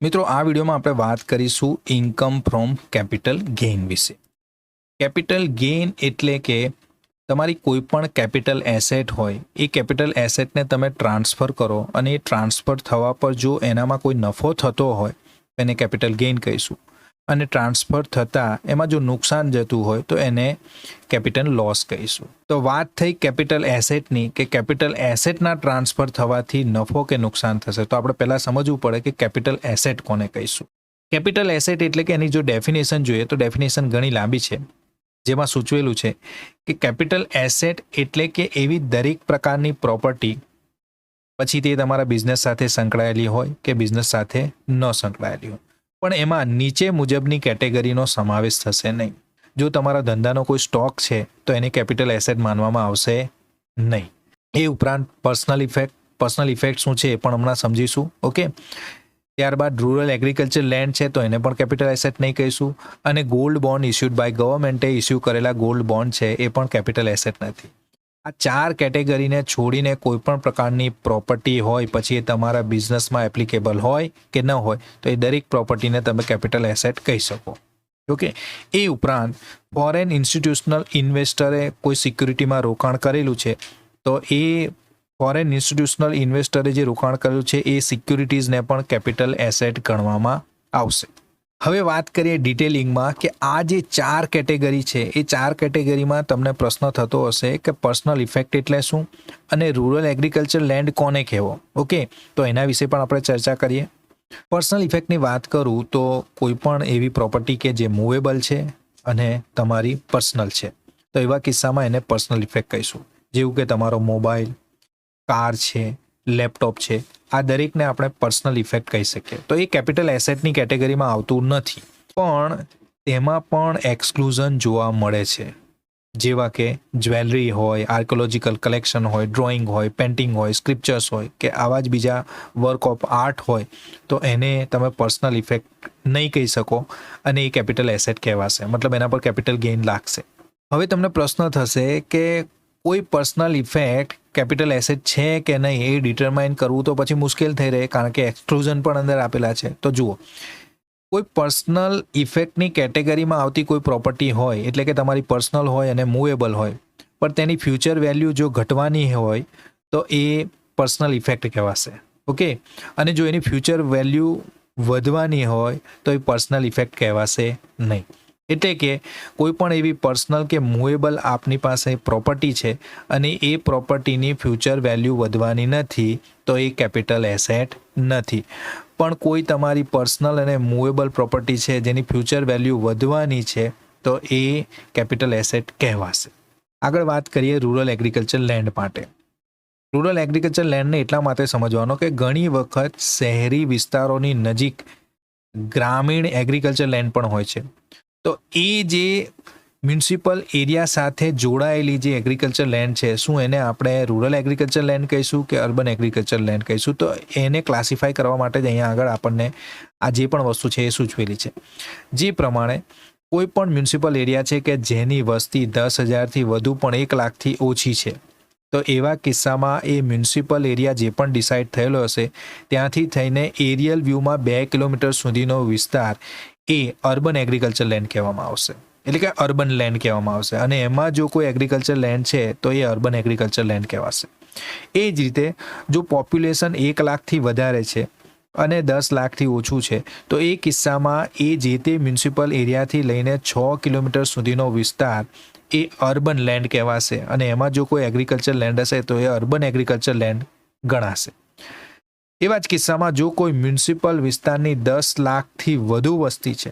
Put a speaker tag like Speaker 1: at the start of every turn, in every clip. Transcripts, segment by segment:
Speaker 1: મિત્રો આ વિડીયોમાં આપણે વાત કરીશું ઇન્કમ ફ્રોમ કેપિટલ ગેઇન વિશે. કેપિટલ ગેઇન એટલે કે તમારી કોઈ પણ કેપિટલ એસેટ હોય એ કેપિટલ એસેટને તમે ટ્રાન્સફર કરો અને એ ટ્રાન્સફર થવા પર જો એનામાં કોઈ નફો થતો હોય એને કેપિટલ ગેઇન કહીશું, અને ટ્રાન્સફર થતાં એમાં જો નુકસાન જતું હોય તો એને કેપિટલ લોસ કહીશું. તો વાત થઈ કેપિટલ એસેટની કે કેપિટલ એસેટના ટ્રાન્સફર થવાથી નફો કે નુકસાન થશે, તો આપણે પહેલાં સમજવું પડે કે કેપિટલ એસેટ કોને કહીશું. કેપિટલ એસેટ એટલે કે એની જો ડેફિનેશન જોઈએ તો ડેફિનેશન ઘણી લાંબી છે, જેમાં સૂચવેલું છે કે કેપિટલ એસેટ એટલે કે એવી દરેક પ્રકારની પ્રોપર્ટી, પછી તે તમારા બિઝનેસ સાથે સંકળાયેલી હોય કે બિઝનેસ સાથે ન સંકળાયેલી હોય, પણ એમાં નીચે મુજબની કેટેગરીનો સમાવેશ થશે નહીં. જો તમારા ધંધાનો કોઈ સ્ટોક છે તો એની કેપિટલ એસેટ માનવામાં આવશે નહીં. એ ઉપરાંત પર્સનલ ઇફેક્ટ શું છે એ પણ હમણાં સમજીશું. ઓકે, ત્યારબાદ રૂરલ એગ્રીકલ્ચર લેન્ડ છે તો એને પણ કેપિટલ એસેટ નહીં કહીશું, અને ગોલ્ડ બોન્ડ ઇસ્યુડ બાય ગવર્મેન્ટે ઇસ્યુ કરેલા ગોલ્ડ બોન્ડ છે એ પણ કેપિટલ એસેટ નથી. આ ચાર કેટેગરીને છોડીને કોઈ પણ પ્રકારની પ્રોપર્ટી હોય, પછી એ તમારા બિઝનેસમાં એપ્લિકેબલ હોય કે ન હોય, તો એ દરેક પ્રોપર્ટીને તમે કેપિટલ એસેટ કહી શકો. ઓકે, એ ઉપરાંત ફોરેન ઇન્સ્ટિટ્યુશનલ ઇન્વેસ્ટરે કોઈ સિક્યુરિટીમાં રોકાણ કરેલું છે તો એ ફોરેન ઇન્સ્ટિટ્યુશનલ ઇન્વેસ્ટરે જે રોકાણ કરેલું છે એ સિક્યુરિટીઝને પણ કેપિટલ એસેટ ગણવામાં આવશે. હવે વાત કરીએ ડિટેલિંગમાં કે આ જે ચાર કેટેગરી છે એ ચાર કેટેગરીમાં તમને પ્રશ્ન થતો હશે કે પર્સનલ ઇફેક્ટ એટલે શું અને રૂરલ એગ્રીકલ્ચર લેન્ડ કોને કહેવો. ઓકે, તો એના વિશે પણ આપણે ચર્ચા કરીએ. પર્સનલ ઇફેક્ટની વાત કરું તો કોઈ પણ એવી પ્રોપર્ટી કે જે મૂવેબલ છે અને તમારી પર્સનલ છે, તો એવા કિસ્સામાં એને પર્સનલ ઇફેક્ટ કહીશું. જેવું કે તમારો મોબાઈલ, કાર છે, લેપટોપ છે, આ દરેકને આપણે પર્સનલ ઇફેક્ટ કહી શકીએ. તો એ કેપિટલ એસેટની કેટેગરીમાં આવતું નથી, પણ તેમાં પણ એક્સક્લુઝન જોવા મળે છે. જેવા કે જ્વેલરી હોય, આર્કોલોજીકલ કલેક્શન હોય, ડ્રોઈંગ હોય, પેઇન્ટિંગ હોય, સ્ક્રિપ્ચર્સ હોય કે આવા જ બીજા વર્ક ઓફ આર્ટ હોય, તો એને તમે પર્સનલ ઇફેક્ટ નહીં કહી શકો અને એ કેપિટલ એસેટ કહેવાશે, મતલબ એના પર કેપિટલ ગેઇન લાગશે. હવે તમને પ્રશ્ન થશે કે કોઈ પર્સનલ ઇફેક્ટ કેપિટલ એસેટ છે કે નહીં એ ડિટરમાઇન કરવું તો પછી મુશ્કેલ થઈ રહે, કારણ કે એક્સક્લુઝન પણ અંદર આપેલા છે. તો જુઓ, કોઈ પર્સનલ ઇફેક્ટની કેટેગરીમાં આવતી કોઈ પ્રોપર્ટી હોય, એટલે કે તમારી પર્સનલ હોય અને મૂવેબલ હોય, પણ તેની ફ્યુચર વેલ્યુ જો ઘટવાની હોય તો એ પર્સનલ ઇફેક્ટ કહેવાશે. ઓકે, અને જો એની ફ્યુચર વેલ્યુ વધવાની હોય તો એ પર્સનલ ઇફેક્ટ કહેવાશે નહીં. એટલે કે કોઈ પણ એવી પર્સનલ કે મૂવેબલ આપની પાસે પ્રોપર્ટી છે અને એ પ્રોપર્ટીની ફ્યુચર વેલ્યુ વધવાની નથી તો એ કેપિટલ એસેટ નથી. પણ કોઈ તમારી પર્સનલ અને મૂવેબલ પ્રોપર્ટી છે જેની ફ્યુચર વેલ્યુ વધવાની છે તો એ કેપિટલ એસેટ કહેવાશે. આગળ વાત કરીએ રૂરલ એગ્રીકલ્ચર લેન્ડ માટે. રૂરલ એગ્રીકલ્ચર લેન્ડને એટલા માટે સમજવાનો કે ઘણી વખત શહેરી વિસ્તારોની નજીક ગ્રામીણ એગ્રીકલ્ચર લેન્ડ પણ હોય છે. તો એ જે મ્યુનિસિપલ એરિયા સાથે જોડાયેલી જે એગ્રીકલ્ચર લેન્ડ છે, શું એને આપણે રૂરલ એગ્રીકલ્ચર લેન્ડ કહીશું કે અર્બન એગ્રીકલ્ચર લેન્ડ કહીશું, તો એને ક્લાસિફાઈ કરવા માટે જ અહીંયા આગળ આપણને આ જે પણ વસ્તુ છે એ સૂચવેલી છે. જે પ્રમાણે કોઈ પણ મ્યુનિસિપલ એરિયા છે કે જેની વસ્તી 10,000થી વધુ પણ 1 લાખથી ઓછી છે, તો એવા કિસ્સામાં એ મ્યુનિસિપલ એરિયા જે પણ ડિસાઇડ થયેલો હશે ત્યાંથી થઈને એરિયલ વ્યૂમાં 2 કિલોમીટર સુધીનો વિસ્તાર એ અર્બન એગ્રીકલ્ચર લેન્ડ કહેવામાં આવશે, એટલે કે અર્બન લેન્ડ કહેવામાં આવશે. અને એમાં જો કોઈ એગ્રીકલ્ચર લેન્ડ છે તો એ અર્બન એગ્રીકલ્ચર લેન્ડ કહેવાશે. એ જ રીતે જો પોપ્યુલેશન 1 લાખથી વધારે છે અને 10 લાખથી ઓછું છે તો એ કિસ્સામાં એ જે તે મ્યુનિસિપલ એરિયાથી લઈને 6 કિલોમીટર સુધીનો વિસ્તાર એ અર્બન લેન્ડ કહેવાશે, અને એમાં જો કોઈ એગ્રીકલ્ચર લેન્ડ હશે તો એ અર્બન એગ્રીકલ્ચર લેન્ડ ગણાશે. એવા જ કિસ્સામાં જો કોઈ મ્યુનિસિપલ વિસ્તારની 10 લાખથી વધુ વસ્તી છે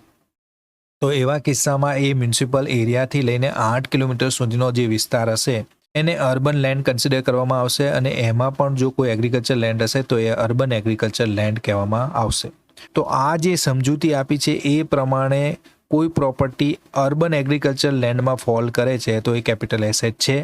Speaker 1: તો એવા કિસ્સામાં એ મ્યુનિસિપલ એરિયાથી લઈને 8 કિલોમીટર સુધીનો જે વિસ્તાર હશે એને અર્બન લેન્ડ કન્સિડર કરવામાં આવશે, અને એમાં પણ જો કોઈ એગ્રીકલ્ચર લેન્ડ હશે તો એ અર્બન એગ્રીકલ્ચર લેન્ડ કહેવામાં આવશે. તો આ જે સમજૂતી આપી છે એ પ્રમાણે કોઈ પ્રોપર્ટી અર્બન એગ્રીકલ્ચર લેન્ડમાં ફોલ કરે છે તો એ કેપિટલ એસેટ છે,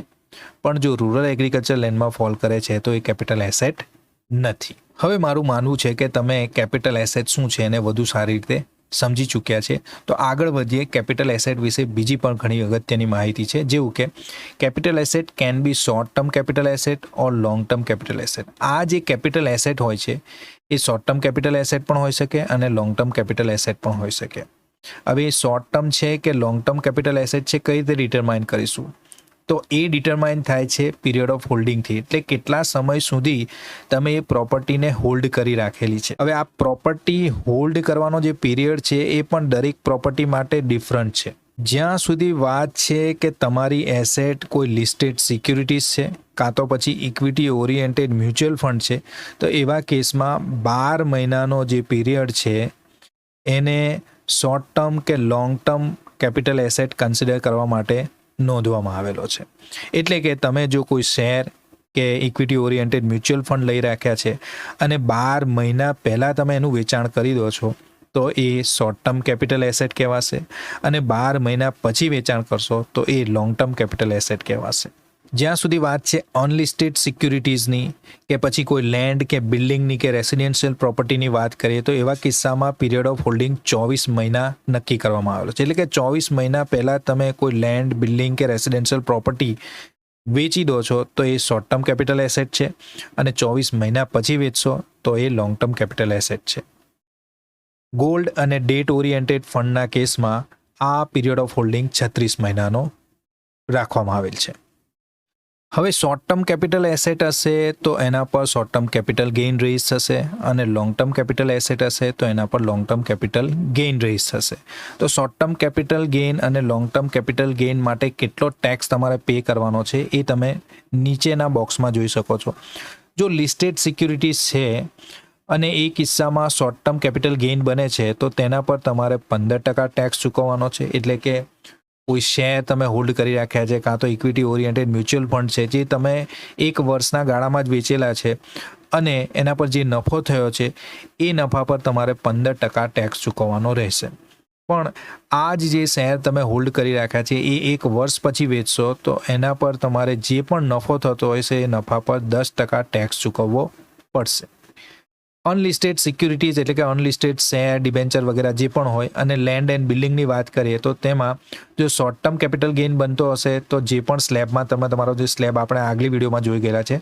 Speaker 1: પણ જો રૂરલ એગ્રીકલ્ચર લેન્ડમાં ફોલ કરે છે તો એ કેપિટલ એસેટ નથી. હવે મારું માનવું છે કે તમે કેપિટલ એસેટ શું છે એને વધુ સારી રીતે સમજી ચૂક્યા છે. તો આગળ વધીએ. કેપિટલ એસેટ વિશે બીજી પણ ઘણી અગત્યની માહિતી છે, જેવું કે capital asset can be short term capital asset or long term capital asset. આ જે કેપિટલ એસેટ હોય છે એ શોર્ટ ટર્મ કેપિટલ એસેટ પણ હોઈ શકે અને લોંગ ટર્મ કેપિટલ એસેટ પણ હોઈ શકે. હવે એ શોર્ટ ટર્મ છે કે લોંગ ટર્મ કેપિટલ એસેટ છે, કઈ રીતે ડિટરમાઇન કરીશું? તો એ ડિટરમાઇન થાય છે પીરિયડ ઓફ હોલ્ડિંગથી, એટલે કેટલા સમય સુધી તમે એ પ્રોપર્ટીને હોલ્ડ કરી રાખેલી છે. હવે આ પ્રોપર્ટી હોલ્ડ કરવાનો જે પીરિયડ છે એ પણ દરેક પ્રોપર્ટી માટે ડિફરન્ટ છે. જ્યાં સુધી વાત છે કે તમારી એસેટ કોઈ લિસ્ટેડ સિક્યુરિટીઝ છે કાં તો પછી ઇક્વિટી ઓરિએન્ટેડ મ્યુચ્યુઅલ ફંડ છે, તો એવા કેસમાં 12 મહિનાનો જે પીરિયડ છે એને શોર્ટ ટર્મ કે long term capital asset consider કરવા માટે નોંધવામાં આવેલો છે. એટલે કે તમે જો કોઈ શેર કે ઇક્વિટી ઓરિએન્ટેડ મ્યુચ્યુઅલ ફંડ લઈ રાખ્યા છે અને 12 મહિના પહેલાં તમે એનું વેચાણ કરી દો છો, તો એ શોર્ટ ટર્મ કેપિટલ એસેટ કહેવાશે, અને 12 મહિના પછી વેચાણ કરશો તો એ લોંગ ટર્મ કેપિટલ એસેટ કહેવાશે. જ્યાં સુધી વાત છે અનલિસ્ટેડ સિક્યુરિટીઝની કે પછી કોઈ લેન્ડ કે બિલ્ડિંગની કે રેસિડેન્શિયલ પ્રોપર્ટીની વાત કરીએ, તો એવા કિસ્સામાં પીરિયડ ઓફ હોલ્ડિંગ 24 મહિના નક્કી કરવામાં આવેલો છે. એટલે કે 24 મહિના પહેલાં તમે કોઈ લેન્ડ, બિલ્ડિંગ કે રેસિડેન્શિયલ પ્રોપર્ટી વેચી દો છો તો એ શોર્ટ ટર્મ કેપિટલ એસેટ છે, અને 24 મહિના પછી વેચશો તો એ લોંગ ટર્મ કેપિટલ એસેટ છે. ગોલ્ડ અને ડેટ ઓરિએન્ટેડ ફંડના કેસમાં આ પીરિયડ ઓફ હોલ્ડિંગ 36 મહિનાનો રાખવામાં આવેલ છે. હવે શોર્ટ ટર્મ કેપિટલ એસેટ હશે તો એના પર short term capital gain raise થશે, અને લોંગ ટર્મ કેપિટલ એસેટ હશે તો એના પર long term capital gain raise થશે. તો શોર્ટ ટર્મ કેપિટલ ગેઇન અને લોંગ ટર્મ કેપિટલ ગેઇન માટે કેટલો ટેક્સ તમારે પે કરવાનો છે એ તમે નીચેના બોક્સમાં જોઈ શકો છો. જો લિસ્ટેડ સિક્યુરિટીઝ છે અને એ કિસ્સામાં શોર્ટ ટર્મ કેપિટલ ગેઇન બને છે તો તેના પર તમારે 15% ટેક્સ ચૂકવવાનો છે. એટલે કે કોઈ શેર તમે હોલ્ડ કરી રાખ્યા છે કાં તો ઇક્વિટી ઓરિએન્ટેડ મ્યુચ્યુઅલ ફંડ છે જે તમે એક વર્ષના ગાળામાં જ વેચેલા છે અને એના પર જે નફો થયો છે એ નફા પર તમારે 15% ટેક્સ ચૂકવવાનો રહેશે. પણ આ જ જે શેર તમે હોલ્ડ કરી રાખ્યા છે એ એક વર્ષ પછી વેચશો તો એના પર તમારે જે પણ નફો થતો હોય છે એ નફા પર 10% ટેક્સ ચૂકવવો પડશે. અનલિસ્ટેડ સિક્યુરિટીઝ એટલે કે અનલિસ્ટેડ શેર, ડિબેન્ચર વગેરે જે પણ હોય, અને લેન્ડ એન્ડ બિલ્ડિંગની વાત કરીએ તો તેમાં જો શોર્ટ ટર્મ કેપિટલ ગેઇન બનતો હશે તો જે પણ સ્લેબમાં તમે તમારો જે સ્લેબ આપણે આગલી વિડીયોમાં જોઈ ગયેલા છે,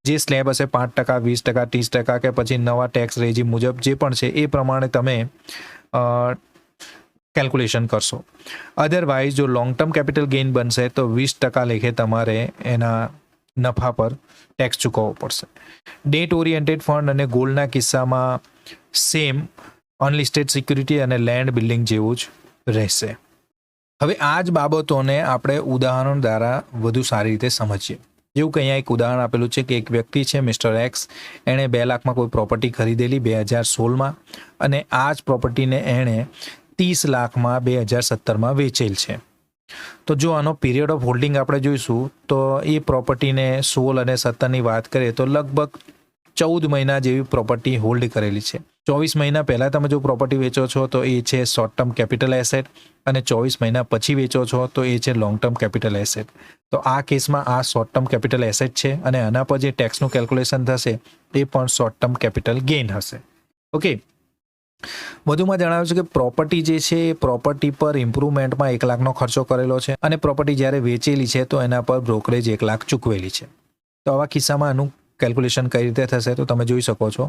Speaker 1: જે સ્લેબ હશે 5%, 20%, 30% કે પછી નવા ટેક્સ રેજીમ મુજબ જે પણ છે એ પ્રમાણે તમે કેલ્ક્યુલેશન કરશો. અધરવાઇઝ જો લોંગ ટર્મ કેપિટલ ગેઇન બનશે તો 20% લેખે તમારે એના નફા પર ટેક્સ ચૂકવવો પડશે. ડેટ ઓરિએન્ટેડ ફંડ અને ગોલ્ડના કિસ્સામાં સેમ અનલિસ્ટેડ સિક્યુરિટી અને લેન્ડ બિલ્ડિંગ જેવું જ રહેશે. હવે આ જ બાબતોને આપણે ઉદાહરણ દ્વારા વધુ સારી રીતે સમજીએ. જેવું કે અહીંયા એક ઉદાહરણ આપેલું છે કે એક વ્યક્તિ છે મિસ્ટર એક્સ, એણે 2 લાખમાં કોઈ પ્રોપર્ટી ખરીદેલી 2016માં, અને આ જ પ્રોપર્ટીને એણે 30 લાખમાં 2017માં વેચેલ છે. તો જો આનો પીરિયડ ઓફ હોલ્ડિંગ આપણે જોઈશું તો એ પ્રોપર્ટીને 16 અને 17ની વાત કરીએ તો લગભગ 14 મહિના જેવી પ્રોપર્ટી હોલ્ડ કરેલી છે. 24 મહિના પહેલાં તમે જો પ્રોપર્ટી વેચો છો તો એ છે શોર્ટ ટર્મ કેપિટલ એસેટ, અને 24 મહિના પછી વેચો છો તો એ છે લોંગ ટર્મ કેપિટલ એસેટ. તો આ કેસમાં આ શોર્ટ ટર્મ કેપિટલ એસેટ છે, અને આના પર જે ટેક્સનું કેલ્ક્યુલેશન થશે એ પણ શોર્ટ ટર્મ કેપિટલ ગેઇન હશે. ઓકે, વધુમાં જણાવ્યું છે કે પ્રોપર્ટી જે છે એ પ્રોપર્ટી પર ઇમ્પ્રુવમેન્ટમાં 1 લાખનો ખર્ચો કરેલો છે, અને પ્રોપર્ટી જ્યારે વેચેલી છે તો એના પર બ્રોકરેજ 1 લાખ ચૂકવેલી છે. તો આવા કિસ્સામાં આનું કેલ્ક્યુલેશન કઈ રીતે થશે તો તમે જોઈ શકો છો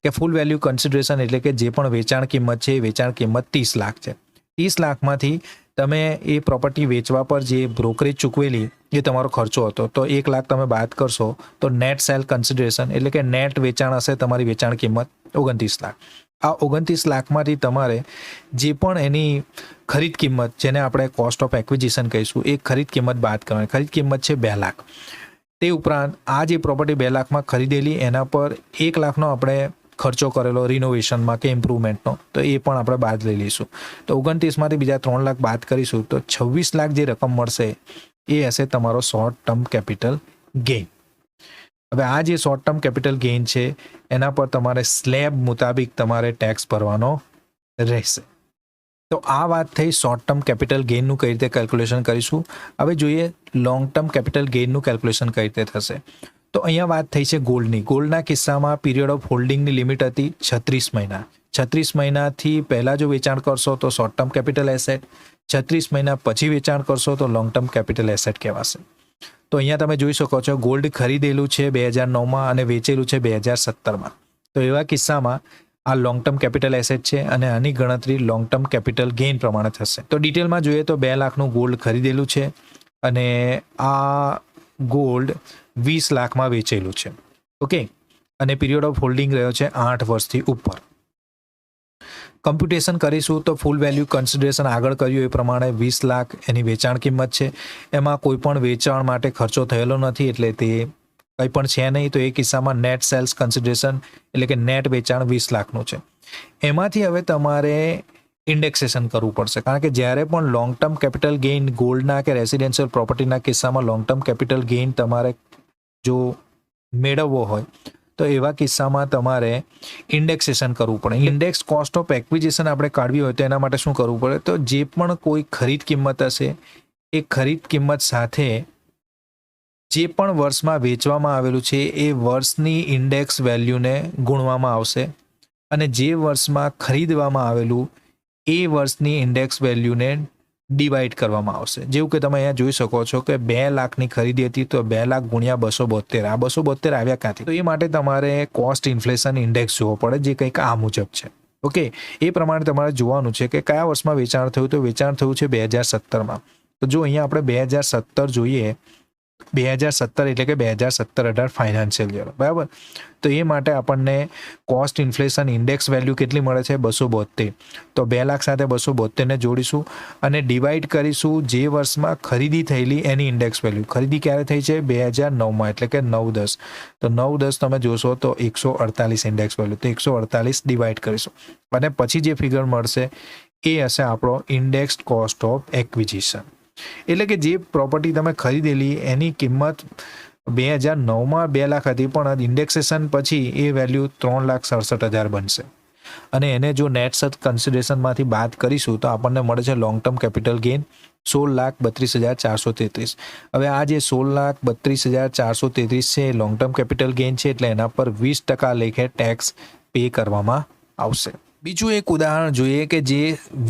Speaker 1: કે ફૂલ વેલ્યુ કન્સિડરેશન એટલે કે જે પણ વેચાણ કિંમત છે એ વેચાણ કિંમત 30 લાખ છે. 30 લાખમાંથી તમે એ પ્રોપર્ટી વેચવા પર જે બ્રોકરેજ ચૂકવેલી એ તમારો ખર્ચો હતો, તો 1 લાખ તમે બાદ કરશો તો નેટ સેલ કન્સિડરેશન એટલે કે નેટ વેચાણ હશે તમારી વેચાણ કિંમત 29 લાખ. આ 29 લાખમાંથી તમારે જે પણ એની ખરીદ કિંમત, જેને આપણે કોસ્ટ ઓફ એક્વિઝિશન કહીશું, એ ખરીદ કિંમત બાદ કરવાની. ખરીદ કિંમત છે 2 લાખ. તે ઉપરાંત આ જે પ્રોપર્ટી 2 લાખમાં ખરીદેલી એના પર 1 લાખનો આપણે ખર્ચો કરેલો રિનોવેશનમાં કે ઇમ્પ્રુવમેન્ટનો, તો એ પણ આપણે બાદ લઈ લઈશું. તો 29માંથી બીજા 3 લાખ બાદ કરીશું તો 26 લાખ જે રકમ મળશે એ હશે તમારો શોર્ટ ટર્મ કેપિટલ ગેઇન. હવે આ જે શોર્ટ ટર્મ કેપિટલ ગેઇન છે એના પર તમારે સ્લેબ મુતાબિક તમારે ટેક્સ ભરવાનો રહેશે. તો આ વાત થઈ શોર્ટ ટર્મ કેપિટલ ગેઇનનું કઈ રીતે કેલ્ક્યુલેશન કરીશું. હવે જોઈએ લોંગ ટર્મ કેપિટલ ગેઇનનું કેલ્ક્યુલેશન કઈ રીતે થશે. તો અહીંયા વાત થઈ છે ગોલ્ડની. ગોલ્ડના કિસ્સામાં પીરિયડ ઓફ હોલ્ડિંગની લિમિટ હતી 36 મહિના. 36 મહિનાથી પહેલાં જો વેચાણ કરશો તો શોર્ટ ટર્મ કેપિટલ એસેટ, 36 મહિના પછી વેચાણ કરશો તો લોંગ ટર્મ કેપિટલ એસેટ કહેવાશે. તો અહીંયા તમે જોઈ શકો છો ગોલ્ડ ખરીદેલું છે 2009માં અને વેચેલું છે 2017માં. તો એવા કિસ્સામાં આ લોંગ ટર્મ કેપિટલ એસેટ છે અને આની ગણતરી લોંગ ટર્મ કેપિટલ ગેઇન પ્રમાણે થશે. તો ડિટેલમાં જોઈએ તો 2 લાખનું ગોલ્ડ ખરીદેલું છે અને આ ગોલ્ડ 20 લાખમાં વેચેલું છે. ઓકે, અને પીરિયડ ઓફ હોલ્ડિંગ રહ્યો છે 8 વર્ષથી ઉપર. કમ્પ્યુટેશન કરીશું તો ફૂલ વેલ્યુ કન્સિડરેશન આગળ કર્યું એ પ્રમાણે 20 લાખ એની વેચાણ કિંમત છે. એમાં કોઈ પણ વેચાણ માટે ખર્ચો થયેલો નથી એટલે તે કંઈ પણ છે નહીં. તો એ કિસ્સામાં નેટ સેલ્સ કન્સિડરેશન એટલે કે નેટ વેચાણ 20 લાખનું છે. એમાંથી હવે તમારે ઇન્ડેક્સેશન કરવું પડશે, કારણ કે જ્યારે પણ લોંગ ટર્મ કેપિટલ ગેઇન ગોલ્ડના કે રેસિડેન્શિયલ પ્રોપર્ટીના કિસ્સામાં લોંગ ટર્મ કેપિટલ ગેઇન તમારે જો મેળવવો હોય તો એવા કિસ્સામાં તમારે ઇન્ડેક્સેશન કરવું પડે. ઇન્ડેક્સ કોસ્ટ ઓફ એક્વિઝિશન આપણે કાઢવી હોય તો એના માટે શું કરવું પડે? તો જે પણ કોઈ ખરીદ કિંમત હશે એ ખરીદ કિંમત સાથે જે પણ વર્ષમાં વેચવામાં આવેલું છે એ વર્ષની ઇન્ડેક્સ વેલ્યુને ગુણવામાં આવશે અને જે વર્ષમાં ખરીદવામાં આવેલું એ વર્ષની ઇન્ડેક્સ વેલ્યુને ડિવાઈડ કરવામાં આવશે. જેવું કે તમે અહીંયા જોઈ શકો છો કે 2 લાખની ખરીદી હતી તો 2 લાખ ગુણ્યા 272. આ 272 આવ્યા ક્યાંથી? તો એ માટે તમારે કોસ્ટ ઇન્ફ્લેશન ઇન્ડેક્સ જોવો પડે, જે કંઈક આ મુજબ છે. ઓકે, એ પ્રમાણે તમારે જોવાનું છે કે કયા વર્ષમાં વેચાણ થયું. તો વેચાણ થયું છે 2017માં. તો જો અહીંયા આપણે 2017 જોઈએ, 2017 એટલે કે 2017-18 ફાઇનાન્શિયલ યર, બરાબર. તો એ માટે આપણને કોસ્ટ ઇન્ફ્લેશન ઇન્ડેક્સ વેલ્યુ કેટલી મળે છે? 272. તો 2 લાખ સાથે 272ને જોડીશું અને ડિવાઈડ કરીશું જે વર્ષમાં ખરીદી થયેલી એની ઇન્ડેક્સ વેલ્યુ. ખરીદી ક્યારે થઈ છે? 2009માં, એટલે કે 9-10. તો 9-10 તમે જોશો તો 148 ઇન્ડેક્સ વેલ્યુ. તો 148 ડિવાઈડ કરીશું અને પછી જે ફિગર મળશે એ હશે આપણો ઇન્ડેક્સ્ડ કોસ્ટ ઓફ એક્વિઝિશન. એટલે કે જે પ્રોપર્ટી તમે ખરીદેલી એની કિંમત 2009માં 2 લાખ હતી, પણ ઇન્ડેક્સેશન પછી એ વેલ્યુ 3,67,000 બનશે. અને એને જો નેટ સર્ચ કન્સિડરેશનમાંથી બાદ કરીશું તો આપણને મળે છે લોંગ ટર્મ કેપિટલ ગેઇન 16,32,433. હવે આ જે 16,32,433 છે એ લોંગ ટર્મ કેપિટલ ગેઇન છે એટલે એના પર 20% લેખે ટેક્સ પે કરવામાં આવશે. બીજું એક ઉદાહરણ જોઈએ કે જે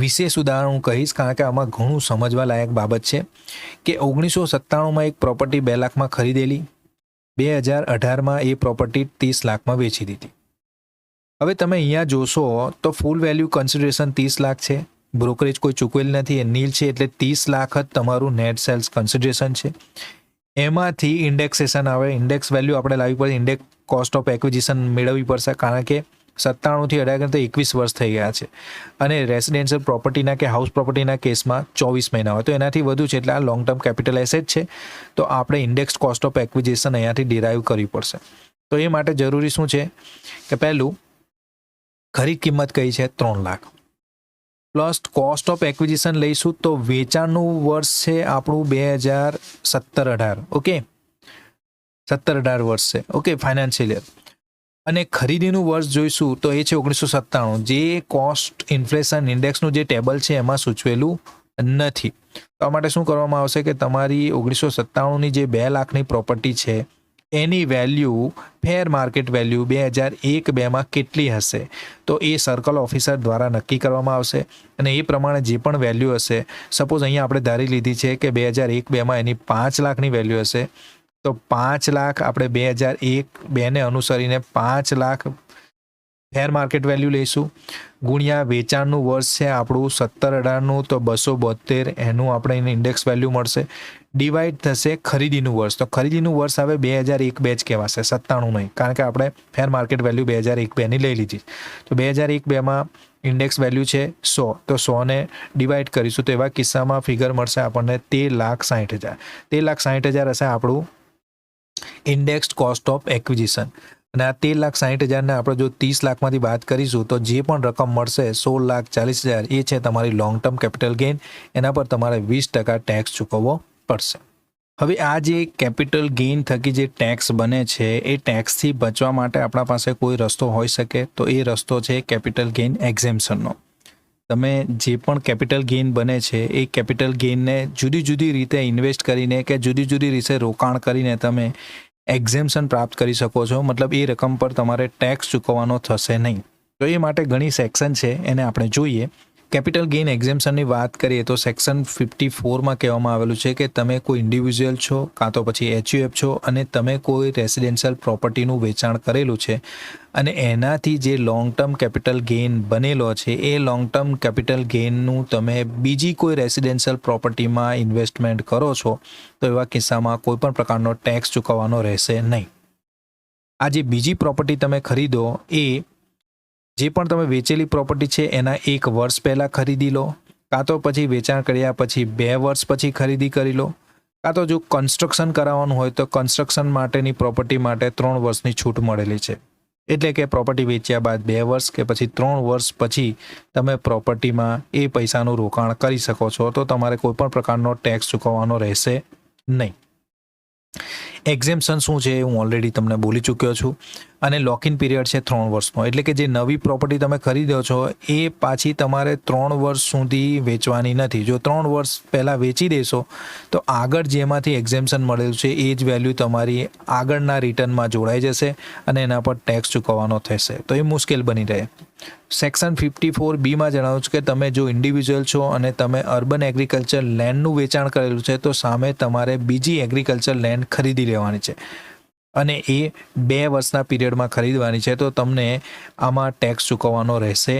Speaker 1: વિશેષ ઉદાહરણ હું કહીશ, કારણ કે આમાં ઘણું સમજવા લાયક બાબત છે કે 1997માં એક પ્રોપર્ટી 2 લાખમાં ખરીદેલી, 2018માં એ પ્રોપર્ટી 30 લાખમાં વેચી દીધી. હવે તમે અહીંયા જોશો તો ફૂલ વેલ્યુ કન્સિડરેશન 30 લાખ છે, બ્રોકરેજ કોઈ ચૂકવેલ નથી, એ નીલ છે, એટલે 30 લાખ જ તમારું નેટ સેલ્સ કન્સિડરેશન છે. એમાંથી ઇન્ડેક્સેશન આવે, ઇન્ડેક્સ વેલ્યુ આપણે લાવવી પડે, ઇન્ડેક્સ કોસ્ટ ઓફ એક્વિઝિશન મેળવવી પડશે, કારણ કે 97થી 18 તો 21 વર્ષ થઈ ગયા છે અને રેસિડેન્શિયલ પ્રોપર્ટીના કે હાઉસ પ્રોપર્ટીના કેસમાં 24 મહિના હોય, તો એનાથી વધુ છે એટલે આ લોંગ ટર્મ કેપિટલ એસેટ છે. તો આપણે ઇન્ડેક્સ કોસ્ટ ઓફ એક્વિઝિશન અહીંયાથી ડિરાઈવ કરવી પડશે. તો એ માટે જરૂરી શું છે કે પહેલું ખરીદ કિંમત કઈ છે? 3 lakh plus cost of acquisition લઈશું તો વેચાણનું વર્ષ છે આપણું 2017-18. ઓકે, 17-18 વર્ષ છે. Okay, financial year. અને ખરીદીનું વર્ષ જોઈશું તો એ છે 1997, જે કોસ્ટ ઇન્ફ્લેશન ઇન્ડેક્સનું જે ટેબલ છે એમાં સૂચવેલું નથી. તો આ માટે શું કરવામાં આવશે કે તમારી 1997ની જે 2 લાખની પ્રોપર્ટી છે એની વેલ્યુ ફેર માર્કેટ વેલ્યુ 2001-2માં કેટલી હશે તો એ સર્કલ ઓફિસર દ્વારા નક્કી કરવામાં આવશે અને એ પ્રમાણે જે પણ વેલ્યુ હશે, સપોઝ અહીંયા આપણે ધારી લીધી છે કે 2001-2માં એની 5 લાખની વેલ્યુ હશે, તો 5 લાખ આપણે 2001-2ને અનુસરીને 5 લાખ ફેર માર્કેટ વેલ્યુ લઈશું, ગુણ્યા વેચાણનું વર્ષ છે આપણું 17-18નું તો 272, એનું આપણે એને ઇન્ડેક્સ વેલ્યુ મળશે, ડિવાઈડ થશે ખરીદીનું વર્ષ. તો ખરીદીનું વર્ષ આવે 2001-2 જ કહેવાશે, 97 નહીં, કારણ કે આપણે ફેર માર્કેટ વેલ્યુ 2001-2ની લઈ લીધી. તો 2001-2માં ઇન્ડેક્સ વેલ્યુ છે 100, તો 100ને ડિવાઈડ કરીશું તો એવા કિસ્સામાં ફિગર મળશે આપણને 13,60,000. 13,60,000 હશે આપણું ઇન્ડેક્સ્ડ કોસ્ટ ઓફ એક્વિઝિશન. અને આ 13,60,000ને આપણે જો 30 લાખમાંથી બાદ કરીશું તો જે પણ રકમ મળશે 16,40,000 એ છે તમારી લોંગ ટર્મ કેપિટલ ગેઇન. એના પર તમારે 20% ટેક્સ ચૂકવવો પડશે. હવે આ જે કેપિટલ ગેઇન થકી જે ટેક્સ બને છે એ ટેક્સથી બચવા માટે આપણા પાસે કોઈ રસ્તો હોઈ શકે, તો એ રસ્તો છે કેપિટલ ગેઇન એક્ઝેમ્પશનનો. તમે જે પણ કેપિટલ ગેઇન બને છે એ કેપિટલ ગેઇનને જુદી જુદી રીતે ઇન્વેસ્ટ કરીને કે જુદી જુદી રીતે રોકાણ કરીને તમે એક્ઝેમ્પશન પ્રાપ્ત કરી શકો છો, મતલબ એ રકમ પર તમારે ટેક્સ ચૂકવવાનો થશે નહીં. તો એ માટે ઘણી સેક્શન છે, એને આપણે જોઈએ કેપિટલ ગેઇન એક્ઝેમ્પશનની વાત કરીએ તો સેક્શન 54માં કહેવામાં આવેલું છે કે તમે કોઈ ઇન્ડિવિજ્યુઅલ છો કાં તો પછી HUF છો અને તમે કોઈ રેસિડેન્શિયલ પ્રોપર્ટીનું વેચાણ કરેલું છે અને એનાથી જે લોંગ ટર્મ કેપિટલ ગેઇન બનેલો છે એ લોંગ ટર્મ કેપિટલ ગેઇનનું તમે બીજી કોઈ રેસિડેન્શિયલ પ્રોપર્ટીમાં ઇન્વેસ્ટમેન્ટ કરો છો તો એવા કિસ્સામાં કોઈપણ પ્રકારનો ટેક્સ ચૂકવવાનો રહેશે નહીં. આ જે બીજી પ્રોપર્ટી તમે ખરીદો એ જે પણ તમે વેચેલી પ્રોપર્ટી છે એના 1 વર્ષ પહેલાં ખરીદી લો, કાં તો પછી વેચાણ કર્યા પછી 2 વર્ષ પછી ખરીદી કરી લો, કાં તો જો કન્સ્ટ્રક્શન કરાવવાનું હોય તો કન્સ્ટ્રક્શન માટેની પ્રોપર્ટી માટે 3 વર્ષની છૂટ મળેલી છે. એટલે કે પ્રોપર્ટી વેચ્યા બાદ 2 વર્ષ કે પછી 3 વર્ષ પછી તમે પ્રોપર્ટીમાં એ પૈસાનું રોકાણ કરી શકો છો, તો તમારે કોઈપણ પ્રકારનો ટેક્સ ચૂકવવાનો રહેશે નહીં. એક્ઝેમ્પશન શું છે હું ઓલરેડી તમને બોલી ચૂક્યો છું. અને લોકિન પીરિયડ છે 3 વર્ષનો, એટલે કે જે નવી પ્રોપર્ટી તમે ખરીદ્યો છો એ પાછી તમારે 3 વર્ષ સુધી વેચવાની નથી. જો 3 વર્ષ પહેલાં વેચી દેશો તો આગળ જેમાંથી એક્ઝેમ્પશન મળેલું છે એ જ વેલ્યુ તમારી આગળના રિટર્નમાં જોડાઈ જશે અને એના પર ટેક્સ ચૂકવવાનો થશે, તો એ મુશ્કેલ બની રહે. સેક્શન 54(b)માં જણાવ્યું છે કે તમે જો ઇન્ડિવિજ્યુઅલ છો અને તમે અર્બન એગ્રીકલ્ચર લેન્ડનું વેચાણ કરેલું છે તો સામે તમારે બીજી એગ્રીકલ્ચર લેન્ડ ખરીદી લેવાની છે અને એ 2 વર્ષના પીરિયડમાં ખરીદવાની છે, તો તમને આમાં ટેક્સ ચૂકવવાનો રહેશે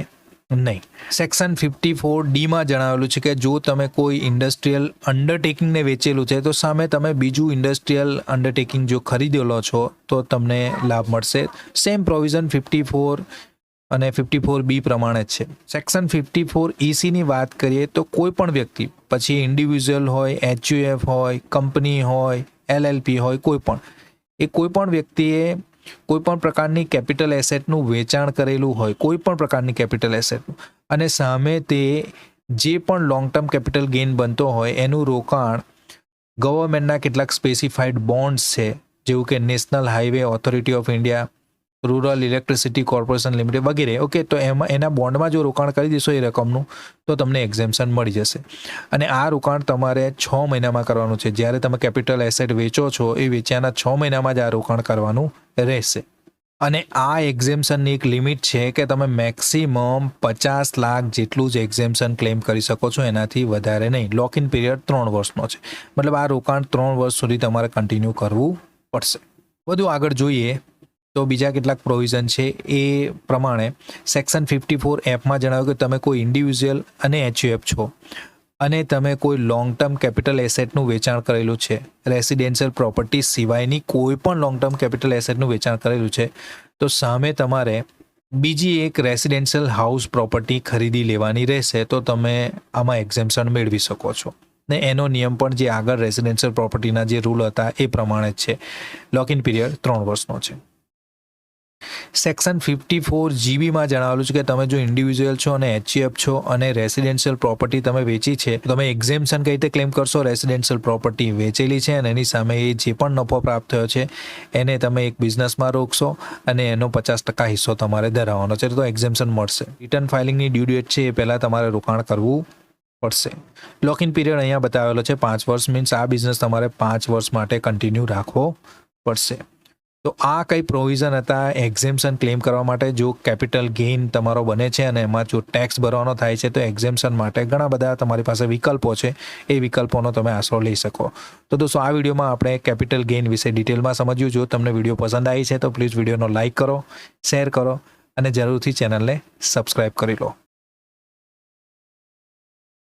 Speaker 1: નહીં. સેક્શન 54(d)માં જણાવેલું છે કે જો તમે કોઈ ઇન્ડસ્ટ્રીયલ અંડરટેકિંગને વેચેલું છે તો સામે તમે બીજું ઇન્ડસ્ટ્રીયલ અંડરટેકિંગ જો ખરીદેલો છો તો તમને લાભ મળશે. સેમ પ્રોવિઝન 54 અને 54(b) પ્રમાણે જ છે. સેક્શન 54(e)(c)ની વાત કરીએ તો કોઈ પણ વ્યક્તિ, પછી ઇન્ડિવિજ્યુઅલ હોય, HUF હોય, કંપની હોય, LLP હોય, કોઈ પણ વ્યક્તિએ કોઈ પણ પ્રકારની કેપિટલ એસેટનું વેચાણ કરેલું હોય, કોઈ પણ પ્રકારની કેપિટલ એસેટનું, અને સામે તે જે પણ લોંગ ટર્મ કેપિટલ ગેઇન બનતો હોય એનું રોકાણ ગવર્મેન્ટના કેટલાક સ્પેસિફાઈડ બોન્ડ્સ છે, જેવું કે national highway authority of India, rural electricity corporation limited વગેરે, ઓકે, તો એના બોન્ડમાં જો રોકાણ કરી દેશો એ રકમનું તો તમને એક્ઝેમ્પશન મળી જશે. અને આ રોકાણ તમારે 6 મહિનામાં કરવાનું છે. જ્યારે તમે કેપિટલ એસેટ વેચો છો એ વેચ્યાના 6 મહિનામાં જ આ રોકાણ કરવાનું રહેશે. અને આ એક્ઝેમ્પશનની એક લિમિટ છે કે તમે મેક્સિમમ 50 લાખ જેટલું જ એક્ઝેમ્પશન ક્લેમ કરી શકો છો, એનાથી વધારે નહીં. લોકિન પીરિયડ 3 વર્ષનો છે, મતલબ આ રોકાણ 3 વર્ષ સુધી તમારે કન્ટિન્યુ કરવું પડશે. વધુ આગળ જોઈએ તો બીજા કેટલાક પ્રોવિઝન છે એ પ્રમાણે સેક્શન 54(f)માં જણાવ્યું કે તમે કોઈ ઇન્ડિવિજ્યુઅલ અને HUF છો અને તમે કોઈ લોંગ ટર્મ કેપિટલ એસેટનું વેચાણ કરેલું છે, રેસિડેન્શિયલ પ્રોપર્ટી સિવાયની કોઈ પણ લોંગ ટર્મ કેપિટલ એસેટનું વેચાણ કરેલું છે, તો સામે તમારે બીજી એક રેસિડેન્શિયલ હાઉસ પ્રોપર્ટી ખરીદી લેવાની રહેશે, તો તમે આમાં એક્ઝેમ્પશન મેળવી શકો છો. ને એનો નિયમ પણ જે આગળ રેસિડેન્શિયલ પ્રોપર્ટીના જે રૂલ હતા એ પ્રમાણે જ છે. લોકિન પીરિયડ 3 વર્ષનો છે. સેક્શન 54(g)(b)માં જણાવેલું છે કે તમે જો ઇન્ડિવિજ્યુઅલ છો અને HUF છો અને રેસિડેન્શિયલ પ્રોપર્ટી તમે વેચી છે, તમે એક્ઝેમ્પશન કઈ રીતે ક્લેમ કરશો? રેસિડેન્શિયલ પ્રોપર્ટી વેચેલી છે અને એની સામે એ જે પણ નફો પ્રાપ્ત થયો છે એને તમે એક બિઝનેસમાં રોકશો અને એનો 50% હિસ્સો તમારે ધરાવવાનો છે, તો એક્ઝેમ્પશન મળશે. રિટર્ન ફાઇલિંગની ડ્યુ ડેટ છે એ પહેલાં તમારે રોકાણ કરવું પડશે. લોકિન પીરિયડ અહીંયા બતાવેલો છે 5 વર્ષ, મીન્સ આ બિઝનેસ તમારે 5 વર્ષ માટે કન્ટિન્યુ રાખવો પડશે. તો આ કઈ પ્રોવિઝન હતા એક્ઝેમ્પશન ક્લેમ કરવા માટે. જો કેપિટલ ગેઇન તમારો બને છે અને એમાં જો ટેક્સ ભરવાનો થાય છે તો એક્ઝેમ્પશન માટે ઘણા બધા તમારી પાસે વિકલ્પો છે, એ વિકલ્પોનો તમે આશરો લઈ શકો. તો દોસ્તો આ વિડીયોમાં આપણે કેપિટલ ગેઇન વિશે ડિટેલમાં સમજ્યું. જો તમને વિડીયો પસંદ આવી છે તો પ્લીઝ વિડીયોનો લાઇક કરો, શેર કરો અને જરૂરથી ચેનલને સબસ્ક્રાઈબ કરી લો.